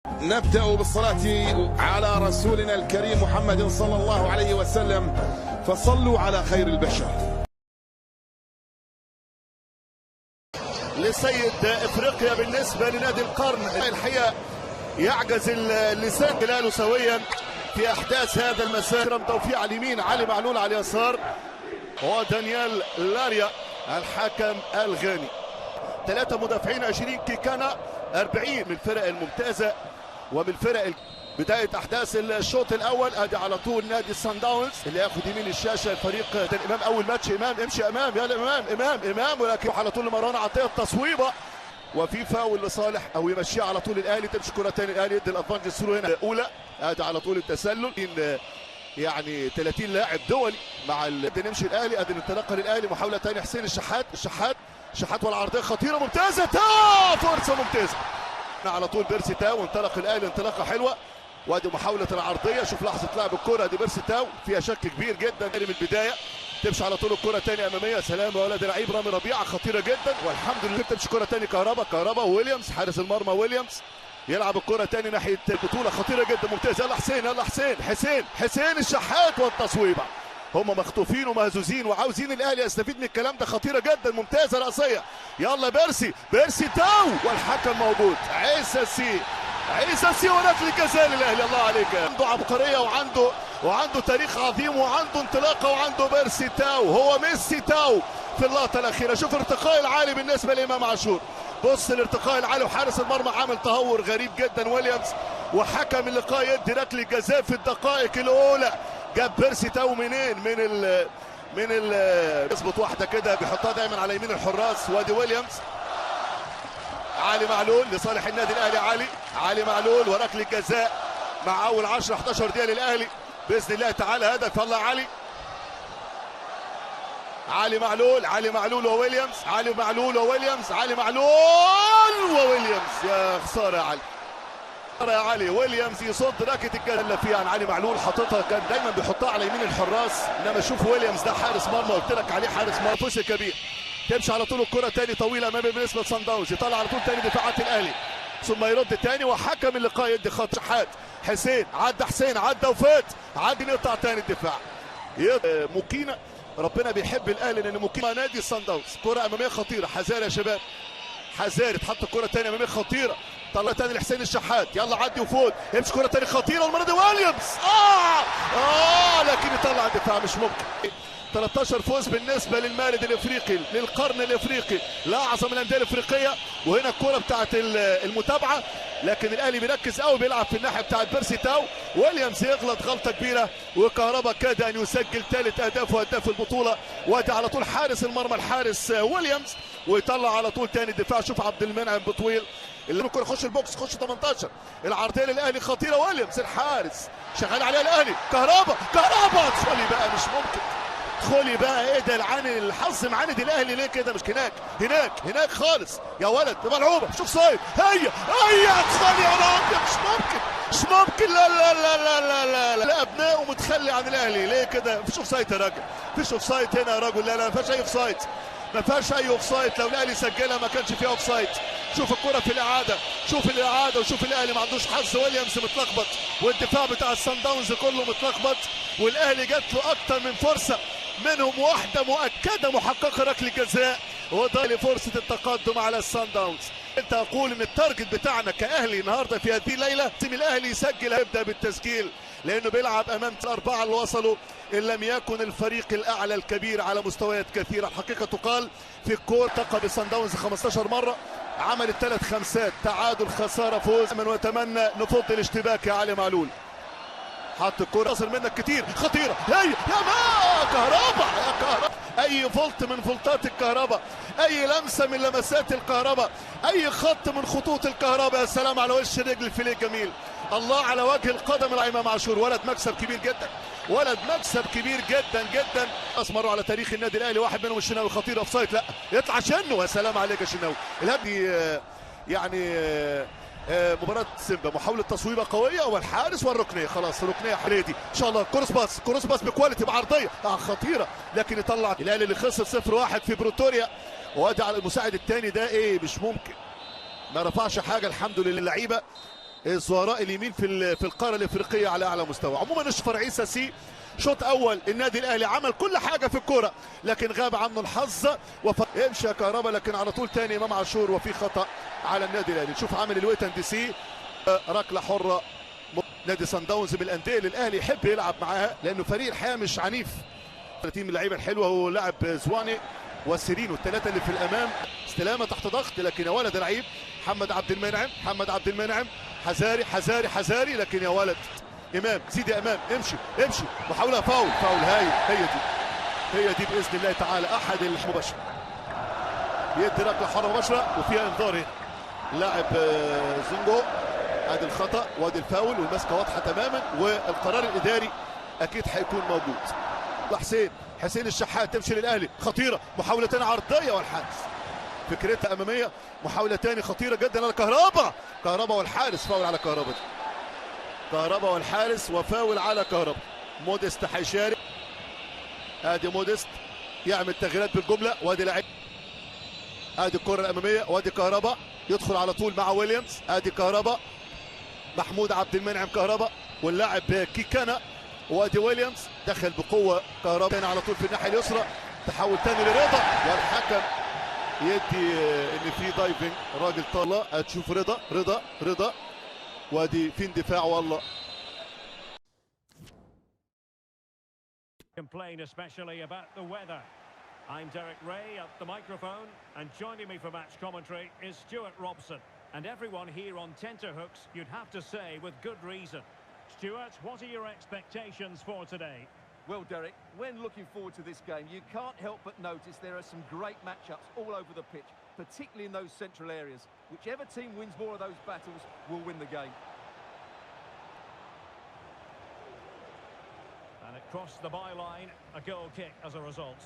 نبدأ بالصلاة على رسولنا الكريم محمد صلى الله عليه وسلم، فصلوا على خير البشر. لسيد افريقيا بالنسبة لنادي القرن، الحقيقة يعجز اللسان هلاله سويا في احداث هذا المساء. اكرم توفيق على اليمين، علي معلول على اليسار، ودانيال لاريا الحكم الغاني. 3 مدافعين، 20 كيكانا، 40 من الفرق الممتازة ومن الفرق. بداية أحداث الشوط الأول، أدي على طول نادي الصن داونز اللي ياخد يمين الشاشة الفريق الإمام. أول ماتش إمام، امشي أمام، يلا إمام، ولكن على طول لمروان عطية التصويبة، وفي فاول لصالح أو يمشيها على طول الأهلي. تمشي كرة تاني الأهلي، يدي الأدفانتج الثرو هنا الأولى. أدي على طول التسلل، يعني 30 لاعب دولي مع نمشي الأهلي. أدي الانطلاقة للأهلي، محاولة تاني حسين الشحات والعرضية خطيرة ممتازة، فرصة ممتازة على طول بيرسي تاو. انطلق الاهلي انطلاقه حلوه، وادي محاوله العرضيه. شوف لحظه لعب الكره، دي بيرسي تاو فيها شك كبير جدا من البدايه. تمشي على طول الكره ثاني اماميه، سلام يا ولد لعيب رامي ربيعه خطيره جدا، والحمد لله. تمشي كره ثاني كهربا وويليامز حارس المرمى. ويليامز يلعب الكره ثاني ناحيه البطوله، خطيره جدا ممتازه. يلا حسين الشحات والتصويبه. هم مخطوفين ومهزوزين وعاوزين الاهلي يستفيد من الكلام ده. خطيره جدا ممتازه راسيه. يلا بيرسي تاو، والحكم موجود. عيسى سي وركله جزاء للاهلي. الله عليك، عنده عبقريه وعنده تاريخ عظيم وعنده انطلاقه وعنده بيرسي تاو. هو ميسي تاو في اللقطه الاخيره. شوف الارتقاء العالي بالنسبه لامام عاشور، بص الارتقاء العالي، وحارس المرمى عامل تهور غريب جدا ويليامز، وحكم اللقاء يدي ركله جزاء في الدقائق الاولى. جاب بيرسي تاو منين؟ من ال يظبط واحده كده بيحطها دايما على يمين الحراس. وادي ويليامز، علي معلول لصالح النادي الاهلي. علي معلول وركله جزاء مع اول 10 11 دقيقه للاهلي باذن الله تعالى. هدف. يلا علي معلول وويليامز. يا خساره يا علي. ويليامز يصد ركله الجزاء اللي فيها عن علي معلول، حاططها كان دايما بيحطها على يمين الحراس، انما شوف ويليامز ده حارس مرمى، قلت لك عليه حارس مرمى فوز كبير. تمشي على طول الكره تاني طويله امامي بالنسبه لصن داونز، يطلع على طول تاني دفاعات الاهلي ثم يرد تاني، وحكم اللقاء يدي خط. شحات حسين عدى وفات، نقطع تاني الدفاع. مكينه، ربنا بيحب الاهلي لان مكينه نادي الصن داونز. كره اماميه خطيره، حذاري يا شباب، تحط الكره تاني اماميه خطيره. طلع تاني لحسين الشحات، يلا عدي وفوت، يمشي كره تاني خطيره، والمره دي ويليامز لكن يطلع الدفاع. مش ممكن. 13 فوز بالنسبه للمارد الافريقي، للقرن الافريقي، لاعظم الانديه الافريقيه. وهنا الكره بتاعت المتابعه، لكن الاهلي بيركز قوي، بيلعب في الناحيه بتاعت بيرسي تاو. ويليامز يغلط غلطه كبيره، وكهربا كاد ان يسجل ثالث اهدافه هداف البطوله. وادي على طول حارس المرمى الحارس ويليامز، ويطلع على طول ثاني الدفاع. شوف عبد المنعم بطويل اللي ممكن يخش البوكس، خش 18. العرضيه للاهلي خطيره، ويليامز الحارس شغال عليها الاهلي. كهربا ادخلي بقى، مش ممكن ادخلي بقى. ايه ده الحظ معاند الاهلي ليه كده؟ مش هناك خالص يا ولد. ملعوبه، شوف صايد، هي ادخلي يا راجل. مش ممكن لا ابنائه متخلي عن الاهلي ليه كده؟ مفيش اوفسايد يا راجل، مفيش اوفسايد هنا يا راجل. لا ما فيهاش اي اوفسايد، لو الاهلي سجلها ما كانش فيها اوفسايد. شوف الكره في الاعاده، وشوف الاهلي ما عندوش حظ. ويليامز متلخبط، والدفاع بتاع الصن داونز كله متلخبط، والاهلي جات له اكتر من فرصه، منهم واحده مؤكده محققه ركله جزاء، وده لفرصه التقدم على الصن داونز. انت اقول ان التارجت بتاعنا كاهلي النهارده في هذه الليله الاهلي يسجل، هيبدا بالتسجيل لانه بيلعب امام الاربعه اللي وصلوا ان لم يكن الفريق الاعلى الكبير على مستويات كثيره. الحقيقه تقال في الكوره التقى بصن داونز 15 مره، عملت 3 خمسات، تعادل خساره فوز. ونتمنى نفض الاشتباك يا علي معلول. حط الكوره، تصل منك كتير، خطيره، هي يا كهربا اي فولت من فولتات الكهرباء، اي لمسه من لمسات الكهرباء، اي خط من خطوط الكهرباء. يا سلام على وش الرجل الفيليه الجميل، الله على وجه القدم الامام عاشور. ولد مكسب كبير جدا. اسمروا على تاريخ النادي الاهلي، واحد منهم الشناوي خطير، اوفسايد، لا يطلع شنو. يا سلام عليك يا شناوي. الهدي يعني مباراة سيمبا، محاولة تصويبة قوية، والحارس والركنية. خلاص ركنية حريدي ان شاء الله. كروس باس بكواليتي، بعرضية خطيرة، لكن يطلع الاهلي اللي خسر 0-1 في بروتوريا. وادي على المساعد الثاني ده، مش ممكن، ما رفعش حاجة الحمد لله. اللعيبة الزهراء اليمين في القاره الافريقيه على اعلى مستوى. عموما اشفر عيسى سي شوط اول النادي الاهلي عمل كل حاجه في الكوره لكن غاب عنه الحظ يمشي كهربا لكن على طول تاني امام عاشور وفي خطا على النادي الاهلي. نشوف عامل الويت اند سي ركله حره. نادي سان داونز من الانديه اللي الاهلي يحب يلعب معاها لانه فريق الحقيقه مش عنيف. 30 من اللعيبه الحلوه هو لاعب زواني وسيرينو الثلاثه اللي في الامام. استلامه تحت ضغط لكن يا ولد لعيب. محمد عبد المنعم حذاري لكن يا ولد امام زيد يا امام امشي محاوله فاول هايل. هي دي باذن الله تعالى احد المباشر يدي ركله حره مباشره وفيها انذار هنا. لاعب زنجو ادي الخطا وادي الفاول والمسكه واضحه تماما والقرار الاداري اكيد هيكون موجود. حسين الشحات تمشي للاهلي خطيره محاوله عرضيه والحارس فكرتها اماميه. محاوله ثانيه خطيره جدا على كهربا والحارس فاول على كهربا والحارس وفاول على كهربا. موديست هيشارك. ادي موديست يعمل تغييرات بالجمله وادي لعيب. ادي الكره الاماميه وادي كهربا يدخل على طول مع ويليامز. ادي كهربا محمود عبد المنعم كهربا واللاعب كيكانا وادي ويليامز دخل بقوه كهربا على طول في الناحيه اليسرى. تحول ثاني لرضا والحكم يدي ان في دايفنج. راجل طالع هتشوف رضا وادي في اندفاع والله. Complain especially about the weather. I'm Derek Ray at the microphone and joining me for match commentary is Stuart Robson. And everyone here on tenterhooks, you'd have to say with good reason. Stuart, what are your expectations for today? Well, Derek, when looking forward to this game, you can't help but notice there are some great matchups all over the pitch, particularly in those central areas. Whichever team wins more of those battles will win the game. And it crossed the byline, a goal kick as a result.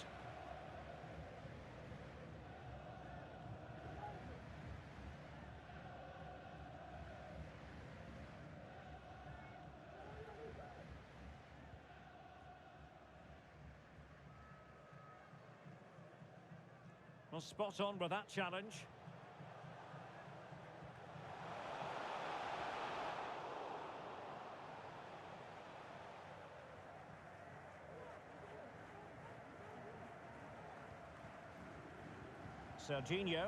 Well, spot on with that challenge. Serginho.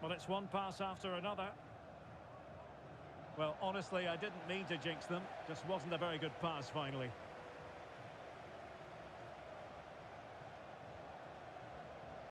Well, it's one pass after another. Well, honestly, I didn't mean to jinx them. Just wasn't a very good pass, finally.